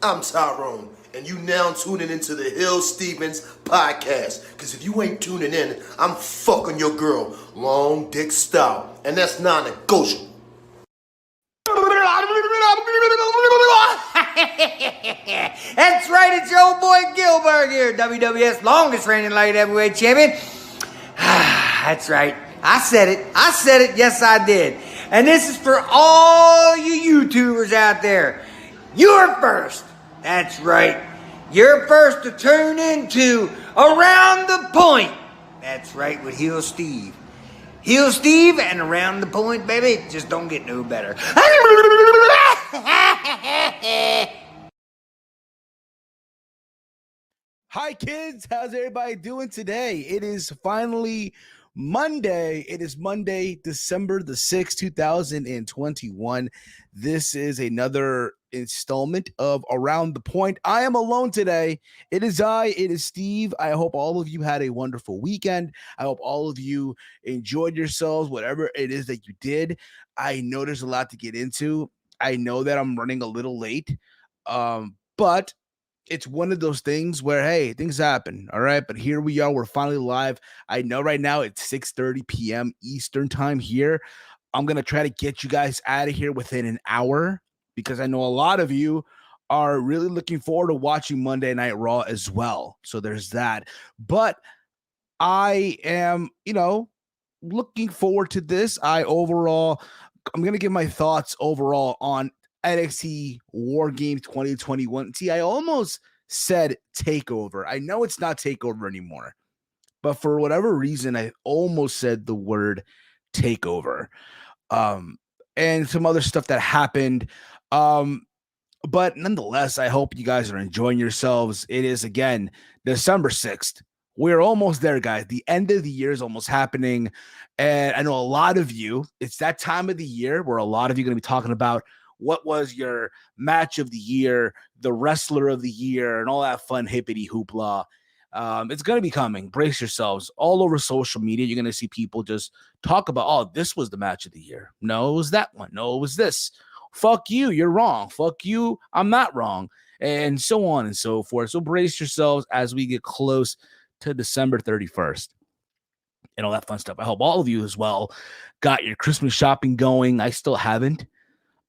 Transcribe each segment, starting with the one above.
I'm Tyrone, and you now tuning into the Hill Stevens podcast. Because if you ain't tuning in, I'm fucking your girl, long dick style, and that's non-negotiable. That's right, it's your old boy Gilbert here, WWS longest reigning light heavyweight champion. That's right, I said it, yes I did. And this is for all you YouTubers out there. You're first, that's right. You're first to turn into Around the Point. That's right, with Heel Steve. Heel Steve and Around the Point, baby, just don't get no better. Hi kids, how's everybody doing today? It is finally Monday. It is Monday, December the 6th, 2021. This is another installment of Around the Point. I am alone today. It is Steve. I hope all of you had a wonderful weekend. I hope all of you enjoyed yourselves, whatever it is that you did. I know there's a lot to get into. I know that I'm running a little late, but it's one of those things where, hey, things happen, all right? But here we are. We're finally live. I know right now it's 6:30 p.m. Eastern time here. I'm going to try to get you guys out of here within an hour because I know a lot of you are really looking forward to watching Monday Night Raw as well. So there's that. But I am, looking forward to this. I'm going to give my thoughts overall on NXT WarGames 2021. See, I almost said TakeOver. I know it's not TakeOver anymore, but for whatever reason, I almost said the word TakeOver. And some other stuff that happened. But nonetheless, I hope you guys are enjoying yourselves. It is, again, December 6th. We're almost there, guys. The end of the year is almost happening. And I know a lot of you, it's that time of the year where a lot of you are going to be talking about what was your match of the year, the wrestler of the year, and all that fun hippity hoopla. It's going to be coming. Brace yourselves. All over social media, you're going to see people just talk about, oh, this was the match of the year. No, it was that one. No, it was this. Fuck you. You're wrong. Fuck you. I'm not wrong. And so on and so forth. So brace yourselves as we get close to December 31st and all that fun stuff. I hope all of you as well got your Christmas shopping going. I still haven't.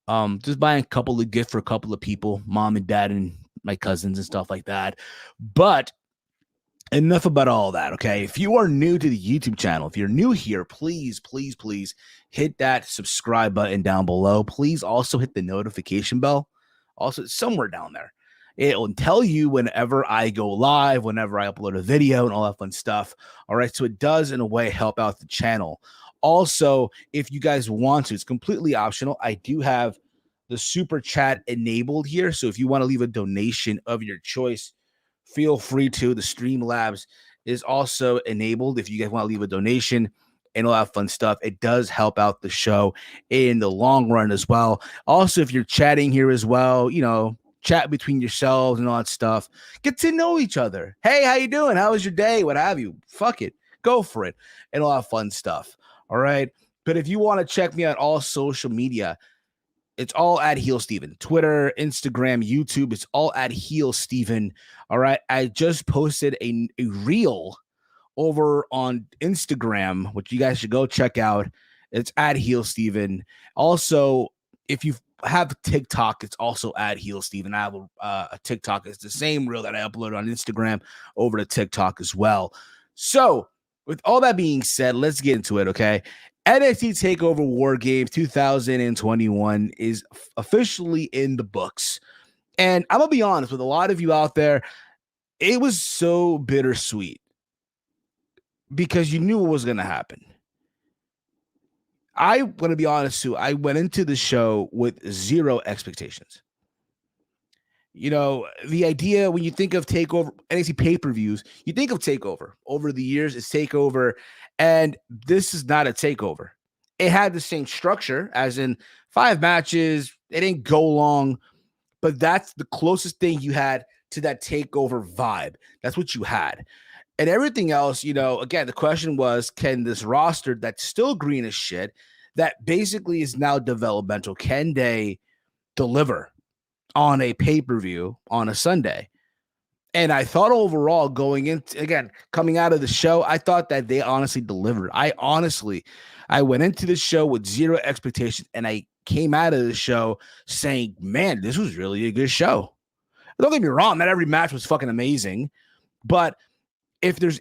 Just buying a couple of gifts for a couple of people, mom and dad and my cousins and stuff like that. But enough about all that, okay? If you are new to the YouTube channel, if you're new here, please hit that subscribe button down below. Please also hit the notification bell. Also, somewhere down there. It will tell you whenever I go live, whenever I upload a video and all that fun stuff. All right, so it does, in a way, help out the channel. Also, if you guys want to, it's completely optional. I do have the super chat enabled here. So if you want to leave a donation of your choice, feel free to. The Streamlabs is also enabled if you guys want to leave a donation and all that fun stuff. It does help out the show in the long run as well. Also, if you're chatting here as well, chat between yourselves and all that stuff. Get to know each other. Hey, how you doing? How was your day? What have you? Fuck it. Go for it. And all that fun stuff. All right. But if you want to check me out all social media, it's all at Heel Steven. Twitter, Instagram, YouTube, it's all at Heel Steven. All right. I just posted a reel over on Instagram, which you guys should go check out. It's at Heel Steven. Also, if you have TikTok, it's also at Heel Steven. I have a TikTok. It's the same reel that I uploaded on Instagram over to TikTok as well. So, with all that being said, let's get into it, okay? NXT TakeOver WarGames 2021 is officially in the books. And I'm going to be honest with a lot of you out there, it was so bittersweet because you knew what was going to happen. I'm going to be honest too, I went into the show with zero expectations. The idea when you think of TakeOver, NXT pay-per-views, you think of TakeOver. Over the years, it's TakeOver, and this is not a TakeOver. It had the same structure, as in 5 matches. It didn't go long, but that's the closest thing you had to that TakeOver vibe. That's what you had. And everything else, again, the question was, can this roster that's still green as shit, that basically is now developmental, can they deliver? on a pay-per-view on a Sunday. And I thought overall going into, again, coming out of the show, I thought that they honestly delivered. I went into the show with zero expectations, and I came out of the show saying, man, this was really a good show. Don't get me wrong, not every match was fucking amazing, but if there's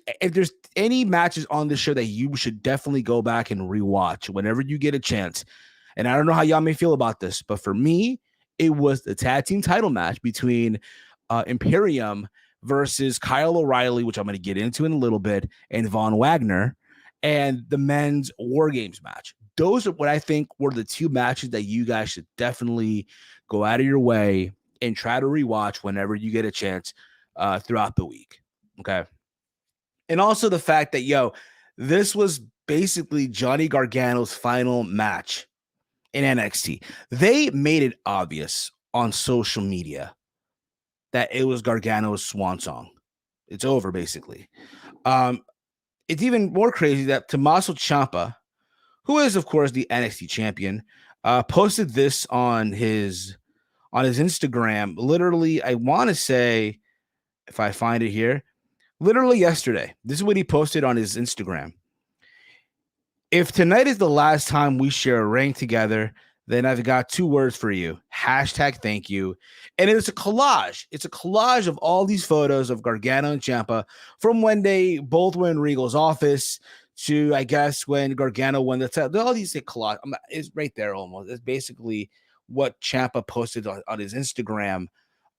any matches on the show that you should definitely go back and rewatch whenever you get a chance, and I don't know how y'all may feel about this, but for me, it was the tag team title match between Imperium versus Kyle O'Reilly, which I'm going to get into in a little bit, and Von Wagner, and the men's WarGames match. Those are what I think were the two matches that you guys should definitely go out of your way and try to rewatch whenever you get a chance throughout the week. Okay. And also the fact that, this was basically Johnny Gargano's final match in NXT. They made it obvious on social media that it was Gargano's swan song. It's over, basically. It's even more crazy that Tommaso Ciampa, who is, of course, the NXT champion, posted this on his Instagram. Literally, I want to say, if I find it here, literally yesterday. This is what he posted on his Instagram. If tonight is the last time we share a ring together, then I've got 2 words for you. #thank you. And it's a collage. It's a collage of all these photos of Gargano and Ciampa from when they both were in Regal's office to, I guess, when Gargano won the title. All these collage. It's right there almost. It's basically what Ciampa posted on his Instagram.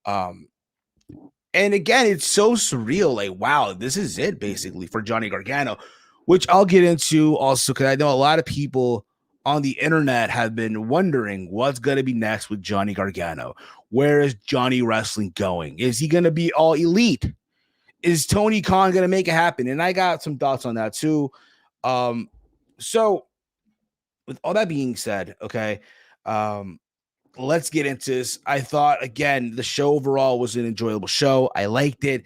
And again, it's so surreal. Like, wow, this is it basically for Johnny Gargano, which I'll get into also because I know a lot of people on the internet have been wondering what's going to be next with Johnny Gargano. Where is Johnny Wrestling going? Is he going to be all elite? Is Tony Khan going to make it happen? And I got some thoughts on that too. So with all that being said, okay, let's get into this. I thought, again, the show overall was an enjoyable show. I liked it.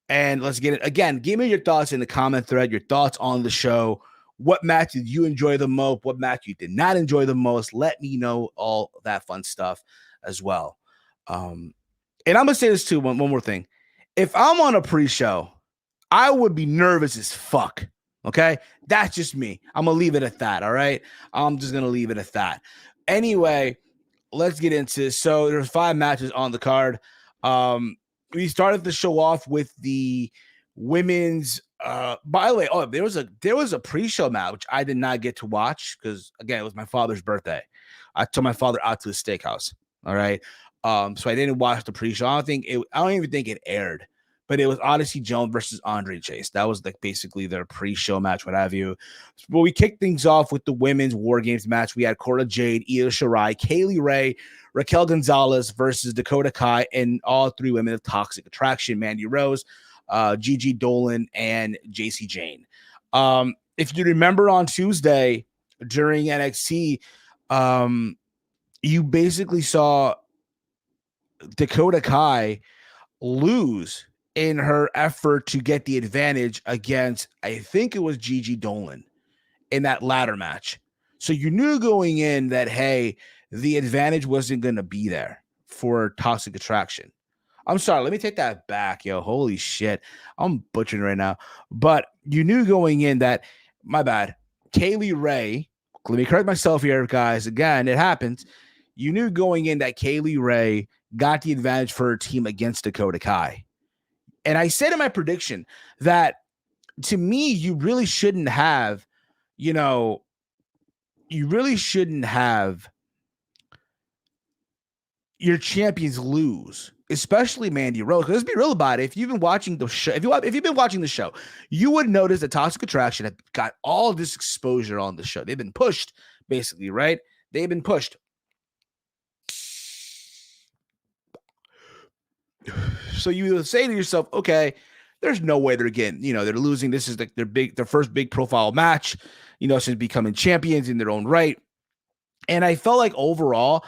And let's get it. Again, give me your thoughts in the comment thread, your thoughts on the show. What match did you enjoy the most? What match you did not enjoy the most? Let me know all that fun stuff as well. And I'm going to say this too, one more thing. If I'm on a pre-show, I would be nervous as fuck. Okay? That's just me. I'm going to leave it at that, all right? I'm just going to leave it at that. Anyway, let's get into this. So there's 5 matches on the card. We started the show off with the women's by the way, there was a pre-show match which I did not get to watch because, again, it was my father's birthday. I took my father out to the steakhouse. All right. So I didn't watch the pre-show. I don't even think it aired, but it was Odyssey Jones versus Andre Chase. That was like basically their pre-show match, what have you. But we kicked things off with the women's WarGames match. We had Cora Jade, Io Shirai, Kaylee Ray, Raquel Gonzalez versus Dakota Kai, and all 3 women of Toxic Attraction, Mandy Rose, Gigi Dolan, and JC Jane. If you remember on Tuesday during NXT, you basically saw Dakota Kai lose in her effort to get the advantage against, I think it was Gigi Dolan in that ladder match. So you knew going in that, hey, the advantage wasn't going to be there for Toxic Attraction. I'm sorry, let me take that back, yo. Holy shit. I'm butchering right now. But you knew going in that, my bad, Kaylee Ray, let me correct myself here, guys. Again, it happens. You knew going in that Kaylee Ray got the advantage for her team against Dakota Kai. And I said in my prediction that, to me, you really shouldn't have, your champions lose, especially Mandy Rose. Let's be real about it. If you've been watching the show, if you've been watching the show, you would notice that Toxic Attraction had got all this exposure on the show. They've been pushed, basically, right? They've been pushed. So you say to yourself, okay, there's no way they're getting, they're losing. This is like their first big profile match, since becoming champions in their own right. And I felt like overall,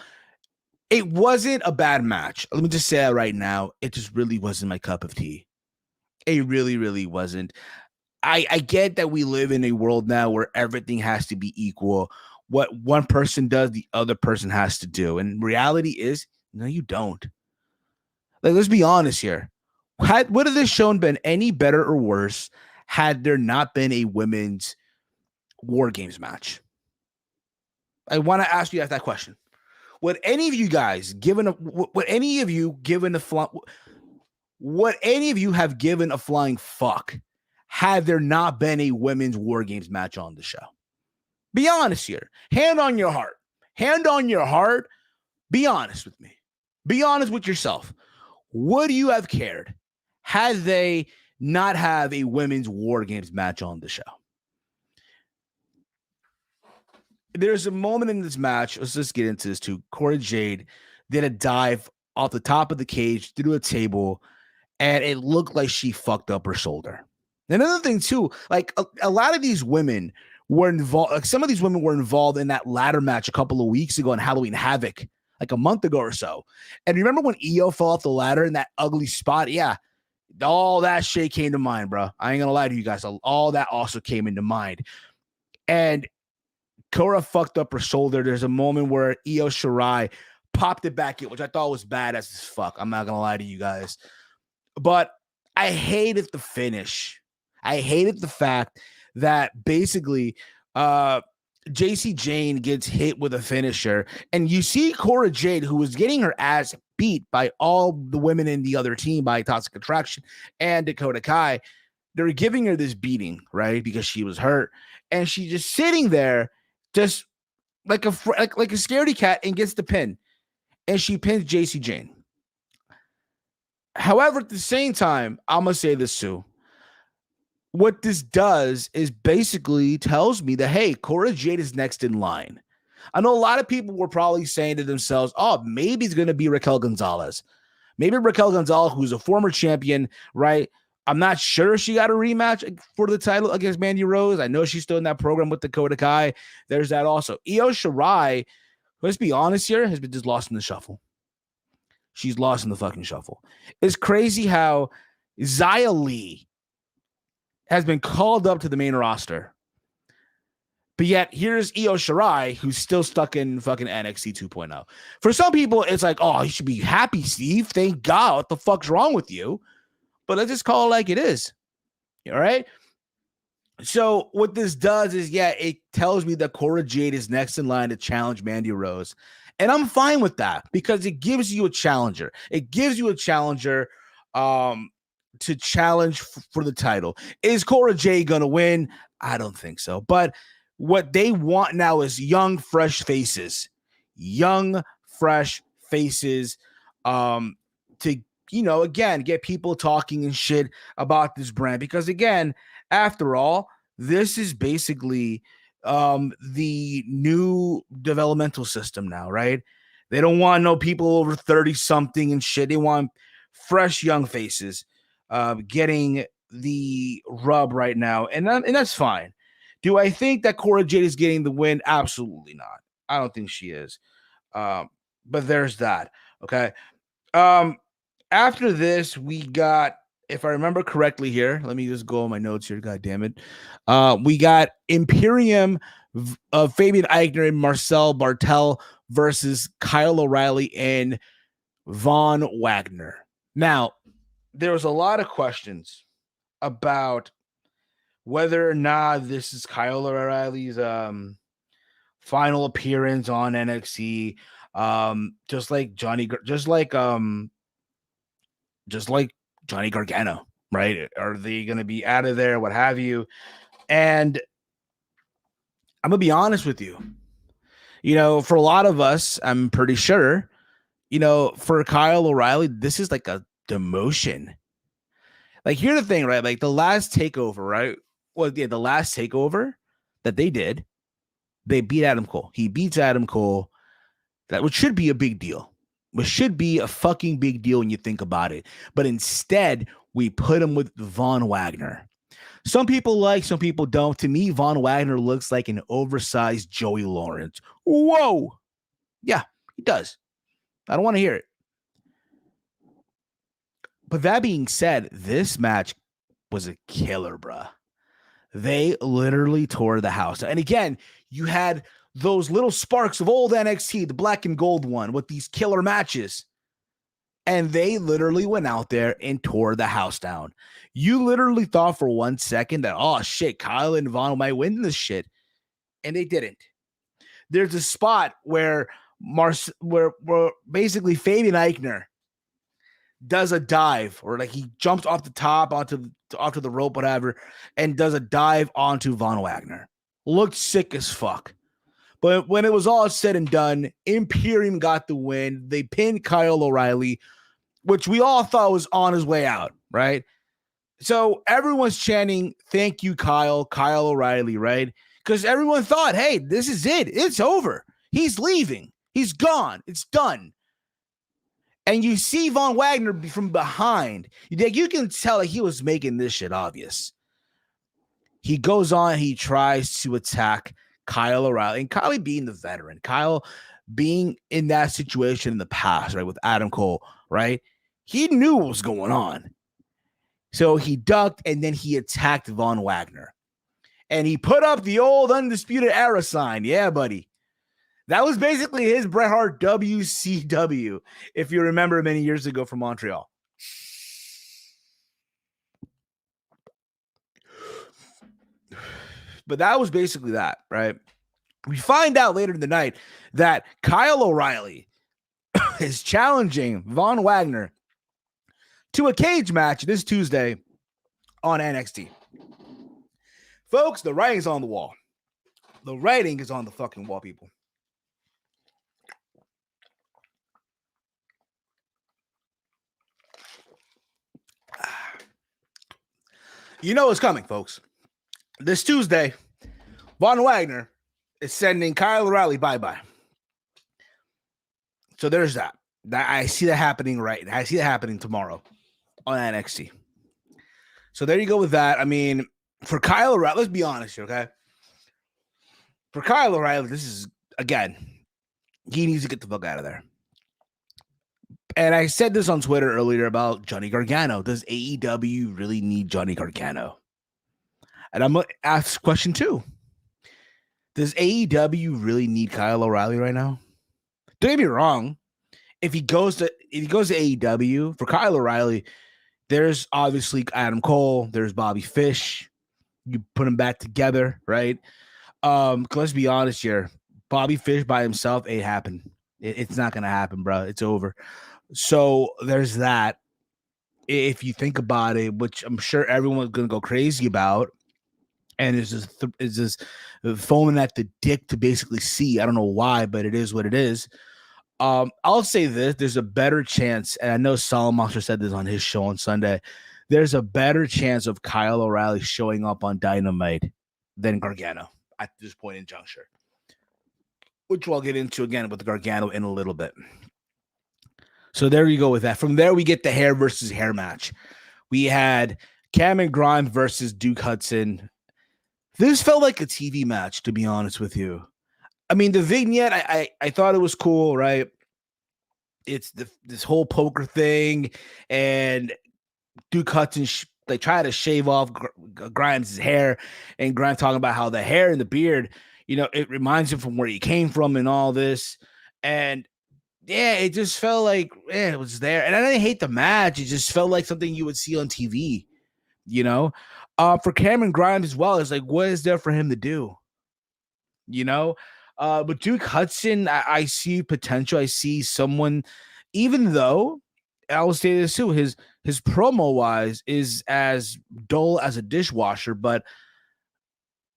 it wasn't a bad match. Let me just say that right now. It just really wasn't my cup of tea. It really, really wasn't. I get that we live in a world now where everything has to be equal. What one person does, the other person has to do. And reality is, no, you don't. Like, let's be honest here. Would have this shown been any better or worse had there not been a women's War Games match? I want to ask you that question. Would any of you guys would any of you have given a flying fuck had there not been a women's War Games match on the show? Be honest here. Hand on your heart. Hand on your heart. Be honest with me. Be honest with yourself. Would you have cared had they not have a women's War Games match on the show? There's a moment in this match. Let's just get into this too. Cora Jade did a dive off the top of the cage through a table, and it looked like she fucked up her shoulder. Another thing too, like a lot of these women were involved. Like some of these women were involved in that ladder match a couple of weeks ago in Halloween Havoc, like a month ago or so. And remember when Io fell off the ladder in that ugly spot? Yeah, all that shit came to mind, bro. I ain't gonna lie to you guys. All that also came into mind. And Cora fucked up her shoulder. There's a moment where Io Shirai popped it back in, which I thought was badass as fuck. I'm not gonna lie to you guys. But I hated the finish. I hated the fact that basically JC Jane gets hit with a finisher, and you see Cora Jade, who was getting her ass beat by all the women in the other team, by Toxic Attraction and Dakota Kai. They're giving her this beating, right? Because she was hurt, and she's just sitting there, just like a scaredy cat, and gets the pin, and she pins JC Jane. However, at the same time, I'm gonna say this too. What this does is basically tells me that, hey, Cora Jade is next in line. I know a lot of people were probably saying to themselves, oh, maybe it's going to be Raquel Gonzalez. Maybe Raquel Gonzalez, who's a former champion, right? I'm not sure if she got a rematch for the title against Mandy Rose. I know she's still in that program with Dakota Kai. There's that also. Io Shirai, let's be honest here, has been just lost in the shuffle. She's lost in the fucking shuffle. It's crazy how Xia Li has been called up to the main roster. But yet, here's Io Shirai, who's still stuck in fucking NXT 2.0. For some people, it's like, oh, you should be happy, Steve. Thank God. What the fuck's wrong with you? But let's just call it like it is. All right? So what this does is, yeah, it tells me that Cora Jade is next in line to challenge Mandy Rose. And I'm fine with that because it gives you a challenger. It gives you a challenger to challenge for the title. Is Cora Jade going to win? I don't think so. But what they want now is young, fresh faces. Young, fresh faces to, again, get people talking and shit about this brand. Because, again, after all, this is basically the new developmental system now, right? They don't want no people over 30-something and shit. They want fresh, young faces getting the rub right now. And that's fine. Do I think that Cora Jade is getting the win? Absolutely not. I don't think she is. But there's that. Okay. After this, we got, if I remember correctly here, let me just go on my notes here. God damn it. We got Imperium of Fabian Eichner and Marcel Bartel versus Kyle O'Reilly and Von Wagner. Now, there was a lot of questions about whether or not this is Kyle O'Reilly's final appearance on NXT, just like Johnny Gargano, right? Are they going to be out of there? What have you? And I'm going to be honest with you. For a lot of us, I'm pretty sure, for Kyle O'Reilly, this is like a demotion. Like, here's the thing, right? Like the last takeover, right? Well, yeah, the last takeover that they did, they beat Adam Cole. He beats Adam Cole. Which should be a big deal. Which should be a fucking big deal when you think about it. But instead, we put him with Von Wagner. Some people like, some people don't. To me, Von Wagner looks like an oversized Joey Lawrence. Whoa. Yeah, he does. I don't want to hear it. But that being said, this match was a killer, bruh. They literally tore the house. And again, you had those little sparks of old NXT, the black and gold one, with these killer matches. And they literally went out there and tore the house down. You literally thought for 1 second that, oh shit, Kyle and Von might win this shit. And they didn't. There's a spot where where basically Fabian Eichner does a dive, or like he jumps off the top onto the rope, whatever, and does a dive onto Von Wagner. Looked sick as fuck. But when it was all said and done, Imperium got the win. They pinned Kyle O'Reilly, which we all thought was on his way out, right? So everyone's chanting, thank you, Kyle O'Reilly, right? Because everyone thought, hey, this is it. It's over. He's leaving. He's gone. It's done. And you see Von Wagner from behind. You can tell that he was making this shit obvious. He goes on. He tries to attack Kyle O'Reilly. And Kyle being the veteran. Kyle being in that situation in the past, right, with Adam Cole, right? He knew what was going on. So he ducked, and then he attacked Von Wagner. And he put up the old Undisputed Era sign. Yeah, buddy. That was basically his Bret Hart WCW, if you remember many years ago from Montreal. But that was basically that, right? We find out later in the night that Kyle O'Reilly is challenging Von Wagner to a cage match this Tuesday on NXT. Folks, the writing's on the wall. The writing is on the fucking wall, people. You know what's coming, folks. This Tuesday, Von Wagner is sending Kyle O'Reilly bye-bye. So there's that. I see that happening I see that happening tomorrow on NXT. So there you go with that. I mean, for Kyle O'Reilly, let's be honest here, okay? For Kyle O'Reilly, this is, again, he needs to get the fuck out of there. And I said this on Twitter earlier about Johnny Gargano. Does AEW really need Johnny Gargano? And I'm going to ask question 2. Does AEW really need Kyle O'Reilly right now? Don't get me wrong. If he goes to AEW, for Kyle O'Reilly, there's obviously Adam Cole, there's Bobby Fish. You put them back together, right? Let's be honest here. Bobby Fish by himself ain't happen. It's not gonna happen, bro. It's over. So there's that. If you think about it, which I'm sure everyone's gonna go crazy about, and is just foaming at the dick to basically see. I don't know why, but it is what it is. I'll say this: there's a better chance, and I know Solomon Monster said this on his show on Sunday. There's a better chance of Kyle O'Reilly showing up on Dynamite than Gargano at this point in juncture, which we'll get into again with Gargano in a little bit. So there you go with that. From there, we get the hair versus hair match. We had Cameron Grimes versus Duke Hudson. This felt like a TV match, to be honest with you. I mean, the vignette, I thought it was cool, right? It's this whole poker thing, and Duke Hudson they try to shave off Grimes' hair, and Grimes talking about how the hair and the beard, it reminds him from where he came from and all this. And yeah, it just felt like it was there. And I didn't hate the match. It just felt like something you would see on TV, For Cameron Grimes as well, it's like, what is there for him to do? But Duke Hudson, I see potential. I see someone, even though I will say this too, his promo wise is as dull as a dishwasher, but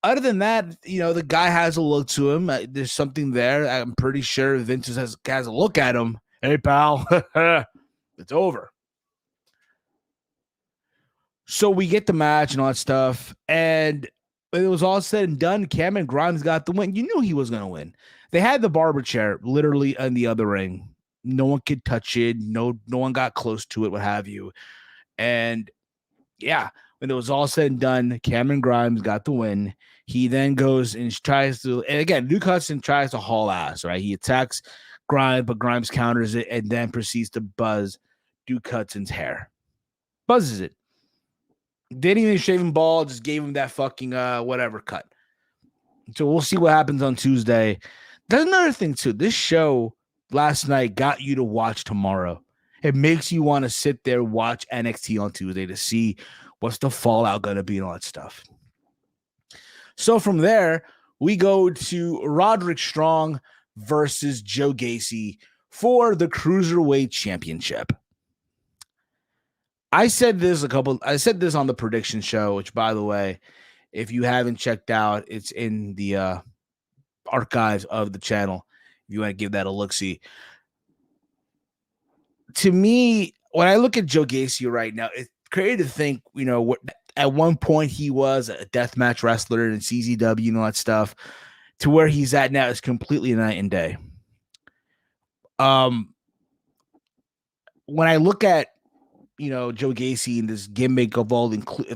other than that, the guy has a look to him. There's something there. I'm pretty sure Vince has a look at him. Hey, pal, it's over. So we get the match and all that stuff, and when it was all said and done, Cameron Grimes got the win. You knew he was going to win. They had the barber chair literally in the other ring. No one could touch it. No one got close to it, what have you. And yeah, when it was all said and done, Cameron Grimes got the win. He then goes and tries to, and again, Duke Hudson tries to haul ass, right? He attacks Grimes, but Grimes counters it and then proceeds to buzz Duke Hudson's hair. Buzzes it. Didn't even shave him bald, just gave him that fucking whatever cut. So we'll see what happens on Tuesday. There's another thing too. This show last night got you to watch tomorrow. It makes you want to sit there, watch NXT on Tuesday to see what's the fallout going to be and all that stuff. So from there, we go to Roderick Strong versus Joe Gacy for the Cruiserweight Championship. I said this on the prediction show, which, by the way, if you haven't checked out, it's in the archives of the channel. If you want to give that a look-see. To me, when I look at Joe Gacy right now, it's crazy to think, at one point he was a deathmatch wrestler in CZW and all that stuff, to where he's at now is completely night and day. When I look at, Joe Gacy and this gimmick of all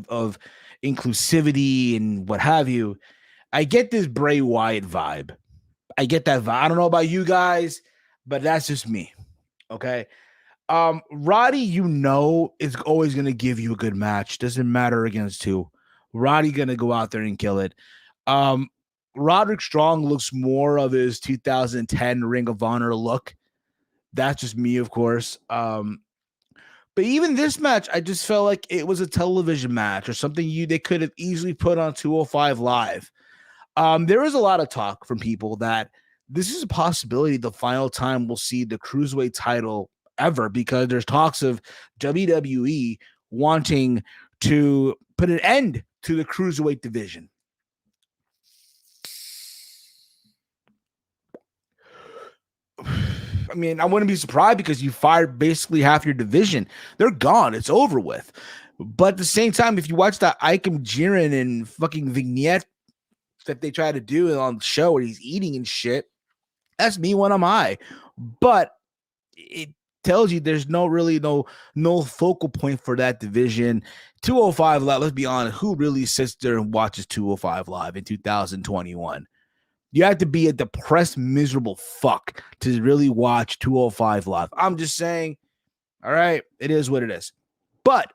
of inclusivity and what have you, I get this Bray Wyatt vibe. I get that vibe. I don't know about you guys, but that's just me. Okay. Roddy, is always going to give you a good match. Doesn't matter against who. Roddy going to go out there and kill it. Roderick Strong looks more of his 2010 Ring of Honor look. That's just me, of course. But even this match, I just felt like it was a television match or something they could have easily put on 205 Live. There was a lot of talk from people that this is a possibility the final time we'll see the Cruiserweight title ever, because there's talks of WWE wanting to put an end to the Cruiserweight division. I mean, I wouldn't be surprised because you fired basically half your division. They're gone. It's over with. But at the same time, if you watch that Icam Jiren and fucking vignette that they try to do on the show where he's eating and shit, that's me when I'm high. But it tells you there's no focal point for that division. 205 Live, let's be honest, who really sits there and watches 205 Live in 2021? You have to be a depressed, miserable fuck to really watch 205 Live. I'm just saying, all right, it is what it is. But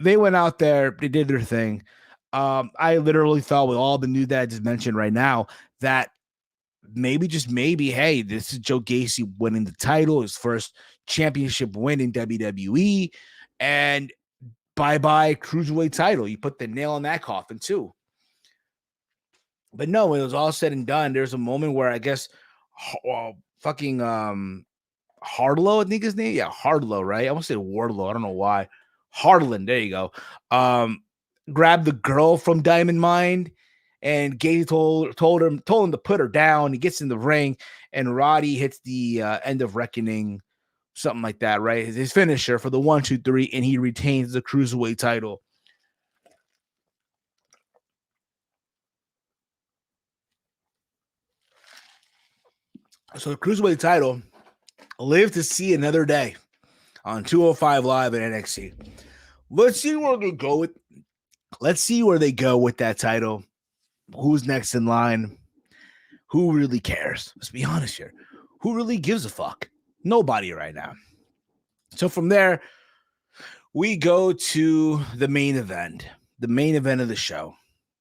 they went out there, they did their thing. I literally thought with all the news that I just mentioned right now that maybe, hey, this is Joe Gacy winning the title, his first championship win in WWE, and bye-bye Cruiserweight title. You put the nail in that coffin too. But no, when it was all said and done, there's a moment where I guess fucking Hardlow, I think his name. Yeah, Hardlow, right? I almost said Wardlow. I don't know why. Hardland, there you go. Grabbed the girl from Diamond Mine, and Gacy told him to put her down. He gets in the ring, and Roddy hits the end of reckoning, something like that, right? His finisher for the 1, 2, 3, and he retains the Cruiserweight title. So the Cruiserweight title lived to see another day on 205 Live at NXT. Let's see where they go with. Let's see where they go with that title. Who's next in line? Who really cares? Let's be honest here. Who really gives a fuck? Nobody right now. So from there, we go to the main event. The main event of the show.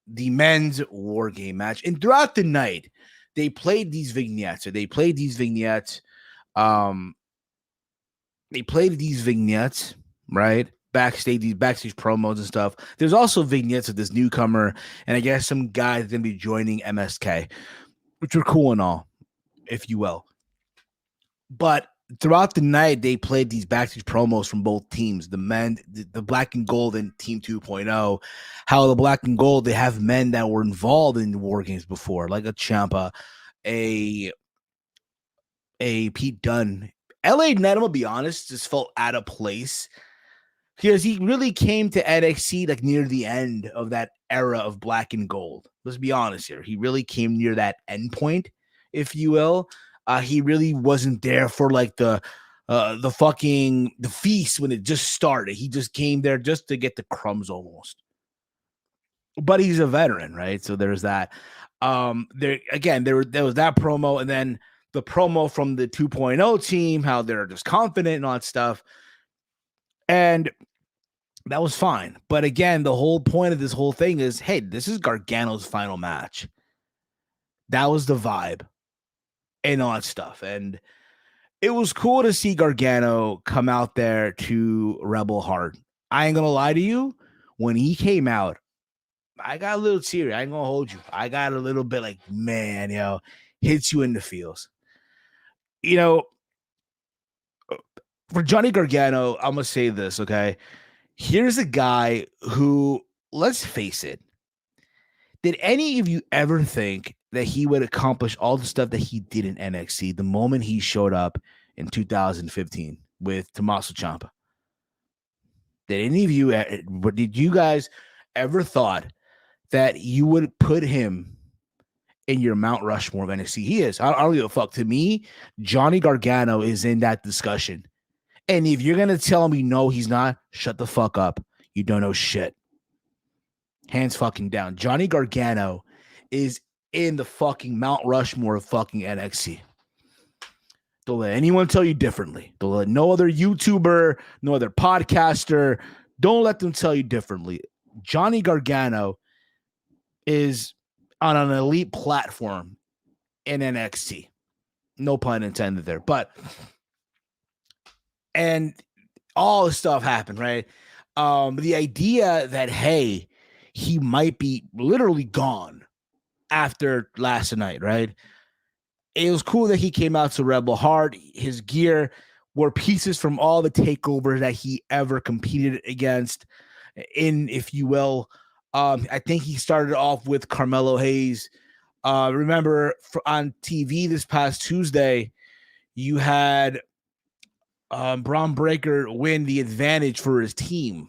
The men's war game match. And throughout the night, they played these vignettes. Right? Backstage, these backstage promos and stuff. There's also vignettes of this newcomer, and I guess some guys going to be joining MSK, which were cool and all, if you will. But throughout the night, they played these backstage promos from both teams, the men, the Black and Gold and Team 2.0. How the Black and Gold, they have men that were involved in war games before, like a Ciampa, a Pete Dunne. LA Knight, I'm gonna be honest, just felt out of place because he really came to NXT like near the end of that era of Black and Gold. Let's be honest here. He really came near that end point, if you will. He really wasn't there for like the feast when it just started. He just came there just to get the crumbs almost. But he's a veteran, right? So there's that. There was that promo, and then the promo from the 2.0 team, how they're just confident and all that stuff. And that was fine. But again, the whole point of this whole thing is, hey, this is Gargano's final match. That was the vibe and all that stuff. And it was cool to see Gargano come out there to Rebel hard. I ain't gonna lie to you. When he came out, I got a little teary. I ain't gonna hold you. I got a little bit like, man, hits you in the feels. For Johnny Gargano, I'm gonna say this, okay? Here's a guy who, let's face it, did any of you ever think that he would accomplish all the stuff that he did in NXT the moment he showed up in 2015 with Tommaso Ciampa? Did you guys ever thought that you would put him in your Mount Rushmore of NXT? He is. I don't give a fuck. To me, Johnny Gargano is in that discussion. And if you're going to tell me no, he's not, shut the fuck up. You don't know shit. Hands fucking down. Johnny Gargano is in the fucking Mount Rushmore of fucking NXT. Don't let anyone tell you differently. Don't let no other YouTuber, no other podcaster, don't let them tell you differently. Johnny Gargano is on an elite platform in NXT. No pun intended there. And all this stuff happened, right? The idea that, hey, he might be literally gone after last night, right? It was cool that he came out to Rebel hard. His gear were pieces from all the takeovers that he ever competed against in, if you will. I think he started off with Carmelo Hayes. Remember on TV this past Tuesday, you had Braun Breaker win the advantage for his team.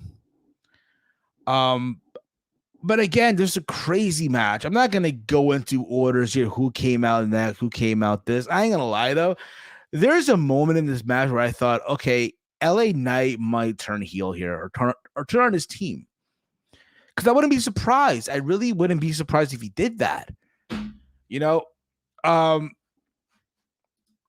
But again, there's a crazy match. I'm not going to go into orders here, who came out next, who came out this. I ain't going to lie, though. There's a moment in this match where I thought, okay, LA Knight might turn heel here or turn on his team. Because I wouldn't be surprised. I really wouldn't be surprised if he did that.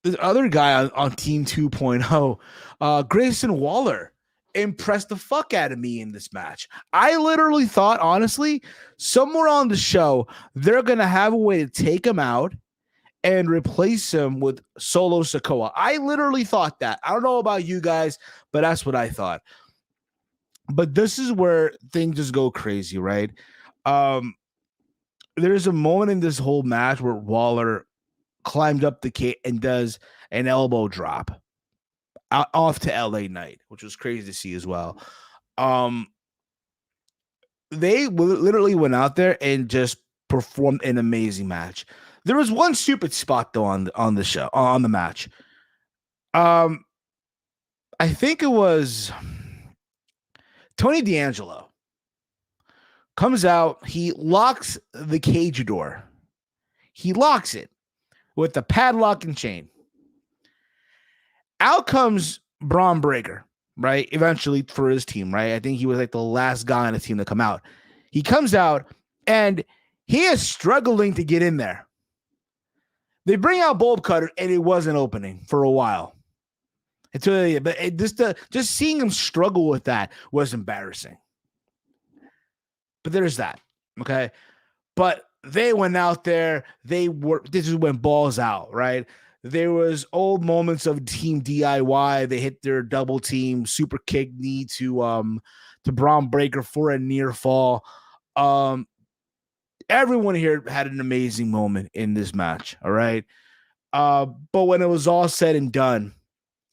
This other guy on Team 2.0, Grayson Waller, impressed the fuck out of me in this match. I literally thought, honestly, somewhere on the show, they're going to have a way to take him out and replace him with Solo Sikoa. I literally thought that. I don't know about you guys, but that's what I thought. But this is where things just go crazy, right? There's a moment in this whole match where Waller climbed up the cage and does an elbow drop off to LA Knight, which was crazy to see as well. They literally went out there and just performed an amazing match. There was one stupid spot though on the show, on the match. I think it was Tony D'Angelo comes out. He locks the cage door. He locks it with the padlock and chain. Out comes Braun Breaker, right? Eventually for his team, right? I think he was like the last guy on the team to come out. He comes out and he is struggling to get in there. They bring out Bolt Cutter and it wasn't opening for a while. Just seeing him struggle with that was embarrassing. But there's that, okay? But they went out there. This is when balls out, right? There was old moments of Team DIY. They hit their double team super kick knee to Braun Breaker for a near fall. Everyone here had an amazing moment in this match, all right? But when it was all said and done,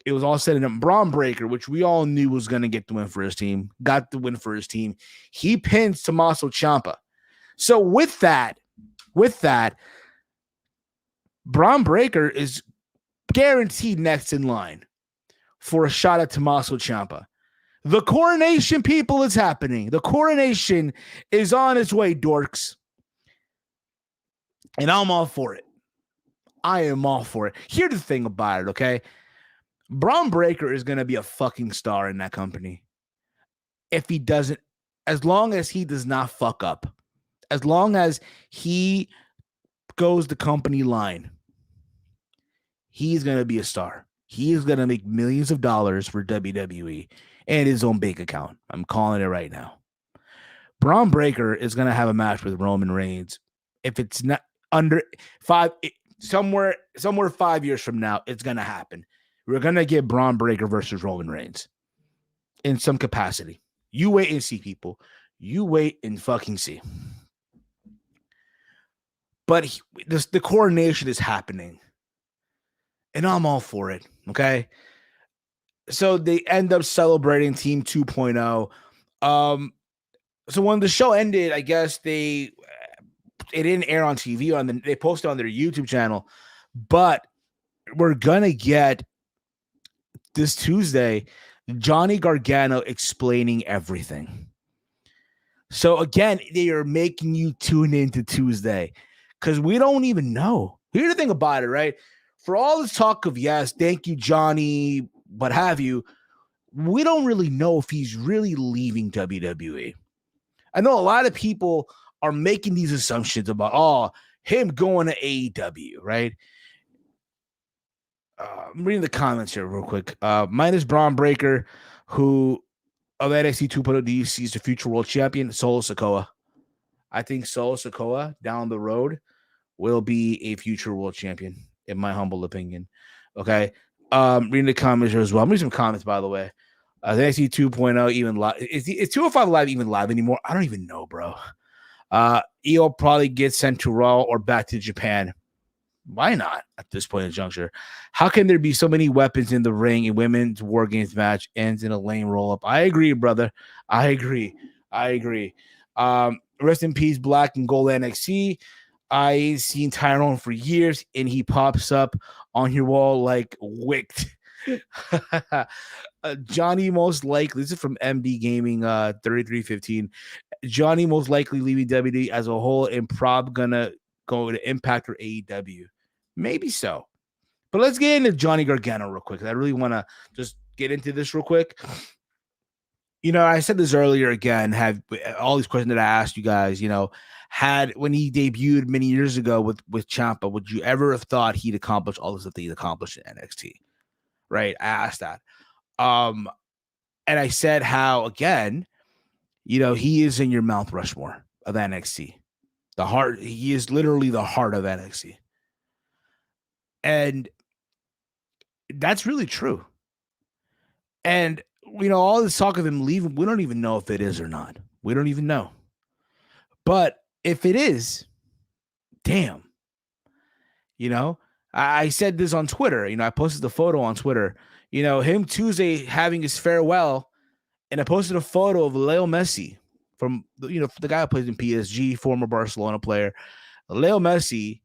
Braun Breaker, which we all knew was going to get the win for his team, got the win for his team. He pins Tommaso Ciampa. So with that, Braun Breaker is guaranteed next in line for a shot at Tommaso Ciampa. The coronation, people, is happening. The coronation is on its way, dorks. And I'm all for it. I am all for it. Here's the thing about it, okay? Braun Breaker is going to be a fucking star in that company. If he doesn't, as long as he does not fuck up, as long as he goes the company line, he's going to be a star. He is going to make millions of dollars for WWE and his own bank account. I'm calling it right now. Braun Breaker is going to have a match with Roman Reigns. If it's not under somewhere 5 years from now, it's going to happen. we're going to get Braun Breaker versus Roman Reigns in some capacity. You wait and see, people. You wait and fucking see. But the coronation is happening. And I'm all for it, okay? So they end up celebrating Team 2.0. So when the show ended, I guess it didn't air on TV. They posted on their YouTube channel. But we're going to get this Tuesday Johnny Gargano explaining everything. So again, they are making you tune into Tuesday because we don't even know. Here's the thing about it, right? For all this talk of, yes, thank you, Johnny, what have you, we don't really know if he's really leaving WWE. I know a lot of people are making these assumptions about, him going to AEW, right? I'm reading the comments here real quick. Minus Braun Breaker, who of NXT 2.0 DC is the future world champion, Solo Sikoa. I think Solo Sikoa down the road will be a future world champion, in my humble opinion. Okay. Reading the comments here as well. I'm reading some comments, by the way. NXT 2.0 even live. Is 205 Live even live anymore? I don't even know, bro. EO probably gets sent to Raw or back to Japan. Why not at this point in the juncture? How can there be so many weapons in the ring in women's war games match ends in a lame roll up? I agree, brother. I agree. Rest in peace, Black and Gold NXT. I ain't seen Tyrone for years, and he pops up on your wall like wicked. Johnny most likely, this is from MD Gaming 3315. Johnny most likely leaving WWE as a whole and prob gonna go to Impact or AEW. Maybe so. But let's get into Johnny Gargano real quick. I really want to just get into this real quick. You know, I said this earlier again, have all these questions that I asked you guys, you know, had when he debuted many years ago with Ciampa, would you ever have thought he'd accomplish all the stuff that he'd accomplished in NXT? Right? I asked that. And I said how, again, you know, he is in your Mount Rushmore of NXT. He is literally the heart of NXT. And that's really true. And, you know, all this talk of him leaving, we don't even know if it is or not. We don't even know. But if it is, damn. You know, I said this on Twitter. You know, I posted the photo on Twitter. You know, him Tuesday having his farewell. And I posted a photo of Leo Messi from, you know, the guy who plays in PSG, former Barcelona player. Leo Messi,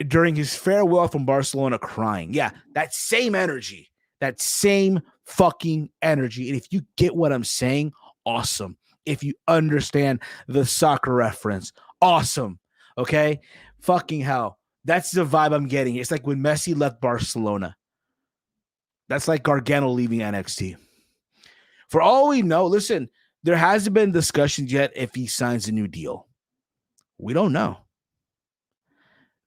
during his farewell from Barcelona, crying. Yeah, that same energy. That same fucking energy. And if you get what I'm saying, awesome. If you understand the soccer reference, awesome. Okay? Fucking hell. That's the vibe I'm getting. It's like when Messi left Barcelona. That's like Gargano leaving NXT. For all we know, listen, there hasn't been discussions yet if he signs a new deal. We don't know.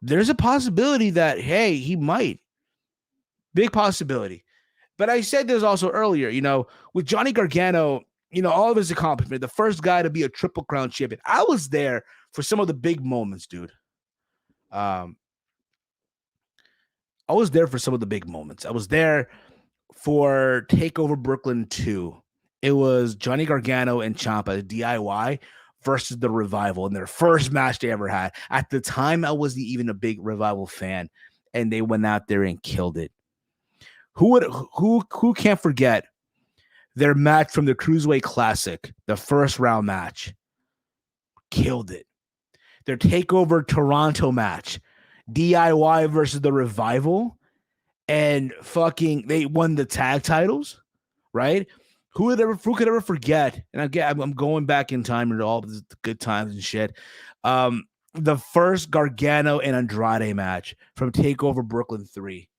There's a possibility that, hey, he might. Big possibility. But I said this also earlier, you know, with Johnny Gargano, you know, all of his accomplishments, the first guy to be a Triple Crown champion. I was there for some of the big moments, dude. I was there for some of the big moments. I was there for TakeOver Brooklyn 2. It was Johnny Gargano and Ciampa, DIY, versus the Revival in their first match they ever had. At the time, I wasn't even a big Revival fan, and they went out there and killed it. Who can't forget their match from the Cruiserweight Classic, the first round match? Killed it. Their TakeOver Toronto match, DIY versus the Revival, and fucking they won the tag titles, right? Who could ever forget? And again, I'm going back in time into all the good times and shit. The first Gargano and Andrade match from TakeOver Brooklyn 3.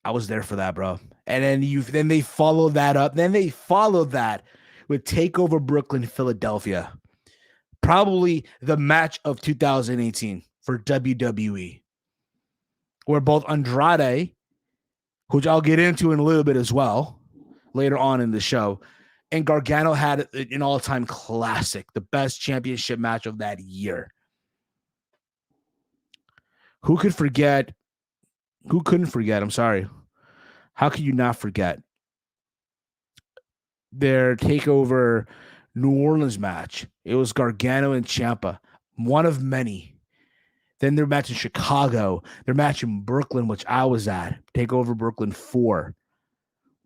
I was there for that, bro. And then they followed that up. Then they followed that with TakeOver Brooklyn Philadelphia. Probably the match of 2018 for WWE. Where both Andrade, which I'll get into in a little bit as well, later on in the show, and Gargano had an all-time classic, the best championship match of that year. Who could forget? Who couldn't forget? I'm sorry. How could you not forget their takeover New Orleans match? It was Gargano and Ciampa, one of many. Then their match in Chicago, their match in Brooklyn, which I was at, Takeover Brooklyn 4.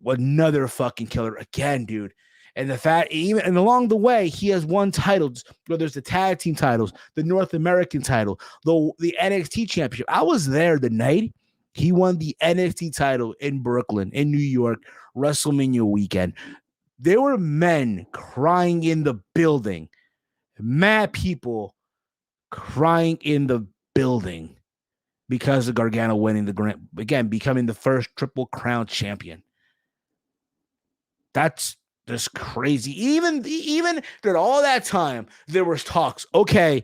Another fucking killer again, dude. And the fact, even and along the way, he has won titles, whether it's the tag team titles, the North American title, the NXT championship. I was there the night he won the NXT title in Brooklyn, in New York, WrestleMania weekend. There were men crying in the building, mad people crying in the building because of Gargano winning the Grand, again, becoming the first Triple Crown champion. That's just crazy. Even during all that time, there was talks. Okay,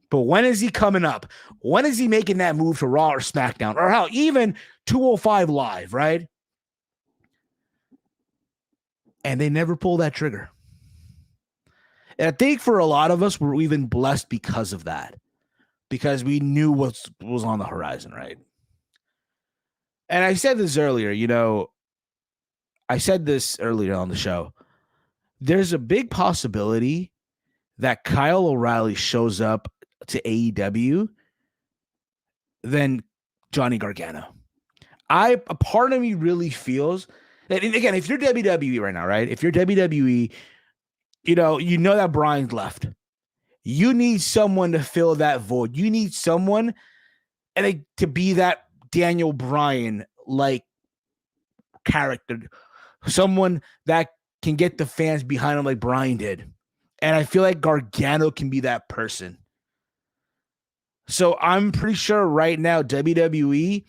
but when is he coming up? When is he making that move to Raw or SmackDown? Or hell, even 205 Live, right? And they never pull that trigger. And I think for a lot of us, we're even blessed because of that. Because we knew what was on the horizon, right? And I said this earlier, I said this earlier on the show. There's a big possibility that Kyle O'Reilly shows up to AEW than Johnny Gargano. A part of me really feels that, again, if you're WWE right now, right? If you're WWE, you know that Bryan's left. You need someone to fill that void. You need someone to be that Daniel Bryan like character, someone that can get the fans behind him like Bryan did. And I feel like Gargano can be that person. So I'm pretty sure right now WWE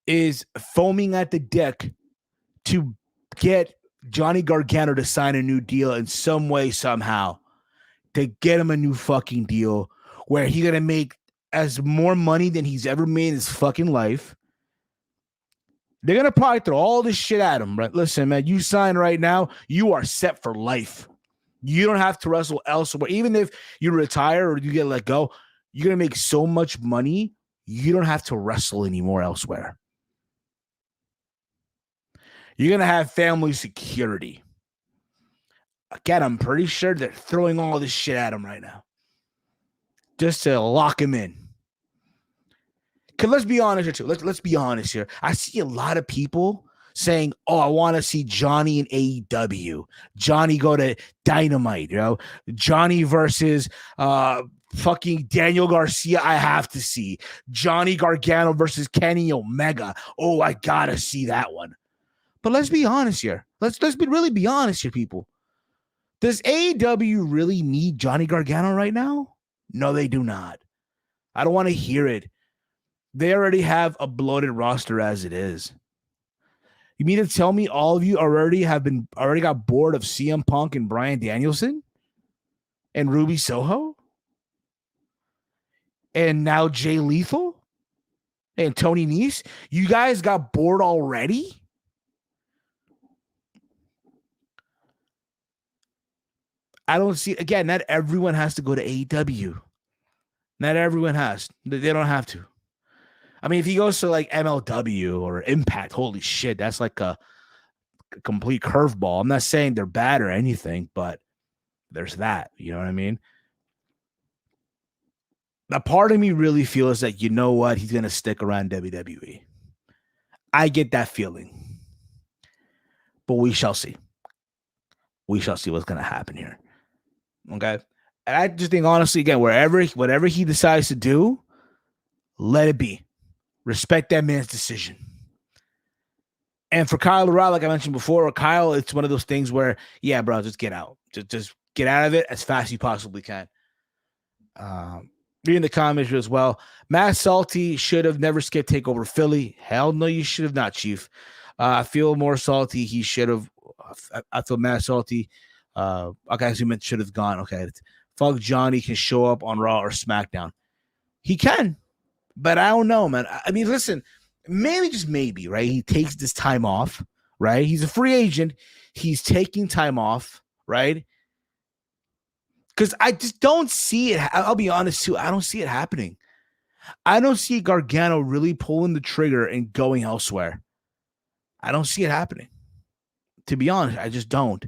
is foaming at the deck to get Johnny Gargano to sign a new deal in some way, somehow, to get him a new fucking deal where he's going to make as more money than he's ever made in his fucking life. They're going to probably throw all this shit at him, right? Listen, man, you sign right now, you are set for life. You don't have to wrestle elsewhere. Even if you retire or you get let go, you're going to make so much money, you don't have to wrestle anymore elsewhere. You're going to have family security. Again, I'm pretty sure they're throwing all this shit at him right now just to lock him in. Because let's be honest here, too. Let's be honest here. I see a lot of people saying, oh, I want to see Johnny in AEW. Johnny go to Dynamite, Johnny versus fucking Daniel Garcia, I have to see. Johnny Gargano versus Kenny Omega. Oh, I got to see that one. But let's be honest here. Let's really be honest here, people. Does AEW really need Johnny Gargano right now? No, they do not. I don't want to hear it. They already have a bloated roster as it is. You mean to tell me all of you already got bored of CM Punk and Bryan Danielson and Ruby Soho? And now Jay Lethal and Tony Nese? You guys got bored already? I don't see, again, not everyone has to go to AEW. Not everyone has. They don't have to. I mean, if he goes to like MLW or Impact, holy shit, that's like a complete curveball. I'm not saying they're bad or anything, but there's that. You know what I mean? A part of me really feels that, you know what, he's going to stick around WWE. I get that feeling. But we shall see. We shall see what's going to happen here. Okay? And I just think, honestly, again, whatever he decides to do, let it be. Respect that man's decision. And for Kyle O'Reilly, like I mentioned before, Kyle, it's one of those things where, yeah, bro, just get out. Just get out of it as fast as you possibly can. Reading the comments as well. Matt Salty should have never skipped TakeOver Philly. Hell no, you should have not, Chief. I feel more salty. He should have. I feel Matt Salty. Okay, as you meant, should have gone. Okay. Fuck Johnny can show up on Raw or SmackDown. He can. But I don't know, man. I mean, listen, maybe, just maybe, right? He takes this time off, right? He's a free agent. He's taking time off, right? Because I just don't see it. I'll be honest, too. I don't see it happening. I don't see Gargano really pulling the trigger and going elsewhere. I don't see it happening. To be honest, I just don't.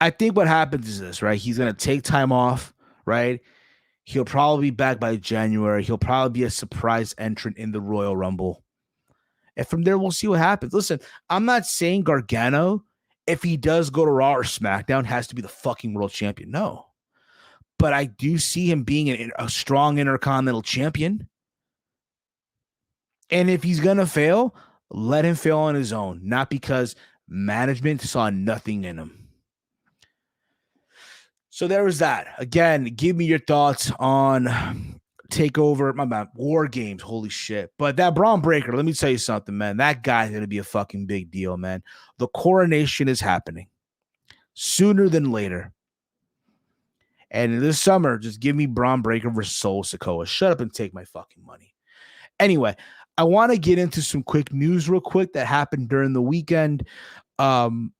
I think what happens is this, right? He's going to take time off, right? He'll probably be back by January. He'll probably be a surprise entrant in the Royal Rumble. And from there, we'll see what happens. Listen, I'm not saying Gargano, if he does go to Raw or SmackDown, has to be the fucking world champion. No. But I do see him being a strong Intercontinental champion. And if he's going to fail, let him fail on his own, not because management saw nothing in him. So there was that. Again, give me your thoughts on TakeOver, my bad, WarGames. Holy shit. But that Braun Breaker, let me tell you something, man. That guy's going to be a fucking big deal, man. The coronation is happening sooner than later. And this summer, just give me Braun Breaker versus Solo Sikoa. Shut up and take my fucking money. Anyway, I want to get into some quick news real quick that happened during the weekend. And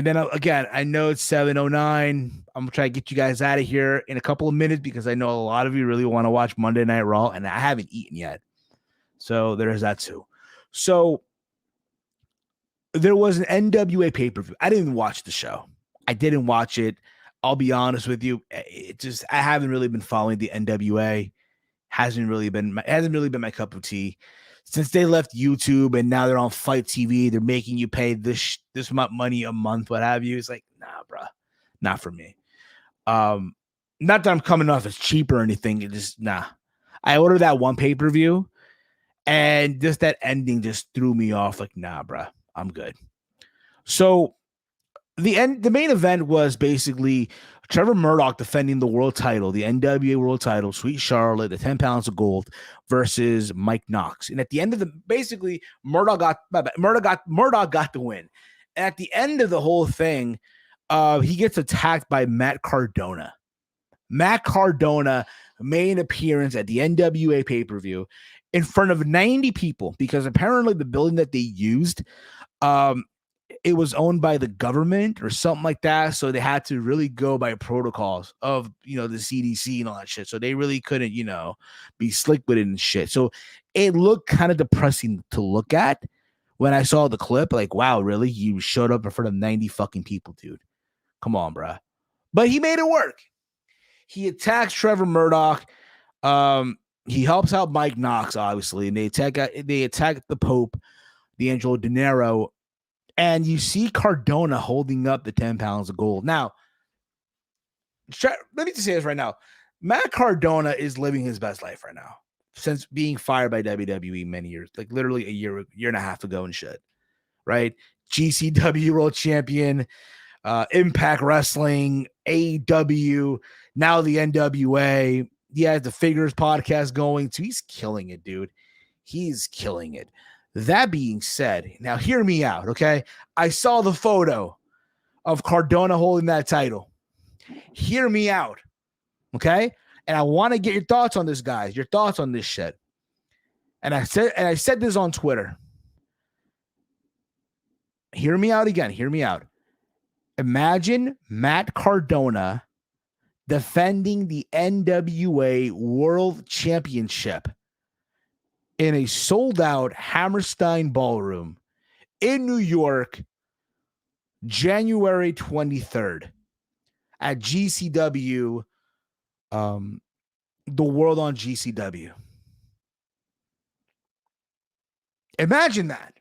then again, I know it's 7:09. I'm going to try to get you guys out of here in a couple of minutes because I know a lot of you really want to watch Monday Night Raw, and I haven't eaten yet. So there's that too. So there was an NWA pay-per-view. I didn't watch the show. I didn't watch it. I'll be honest with you. I haven't really been following the NWA. Hasn't really been my cup of tea. Since they left YouTube and now they're on Fight TV, they're making you pay this amount of money a month, what have you. It's like, nah, bro, not for me. Not that I'm coming off as cheap or anything. It just, nah. I ordered that one pay-per-view and just that ending just threw me off. Like, nah, bro, I'm good. So the main event was basically Trevor Murdoch defending the world title, the NWA world title, Sweet Charlotte, the 10 pounds of gold versus Mike Knox. And at the end of Murdoch got the win. And at the end of the whole thing, he gets attacked by Matt Cardona. Matt Cardona made an appearance at the NWA pay-per-view in front of 90 people because apparently the building that they used, it was owned by the government or something like that. So they had to really go by protocols of, the CDC and all that shit. So they really couldn't, be slick with it and shit. So it looked kind of depressing to look at when I saw the clip. Like, wow, really? You showed up in front of 90 fucking people, dude. Come on, bro. But he made it work. He attacks Trevor Murdoch. He helps out Mike Knox, obviously. And they attack the Pope, D'Angelo Dinero. And you see Cardona holding up the 10 pounds of gold. Now, let me just say this right now. Matt Cardona is living his best life right now since being fired by WWE many years, like literally a year and a half ago and shit, right? GCW World Champion, Impact Wrestling, AEW, now the NWA. He has the Figures podcast going too. He's killing it, dude. He's killing it. That being said, now hear me out, okay? I saw the photo of Cardona holding that title. Hear me out, okay? And I want to get your thoughts on this, guys. Your thoughts on this shit. And I said this on Twitter. Hear me out again. Hear me out. Imagine Matt Cardona defending the NWA World Championship in a sold-out Hammerstein Ballroom in New York, January 23rd at GCW, the World on GCW. Imagine that.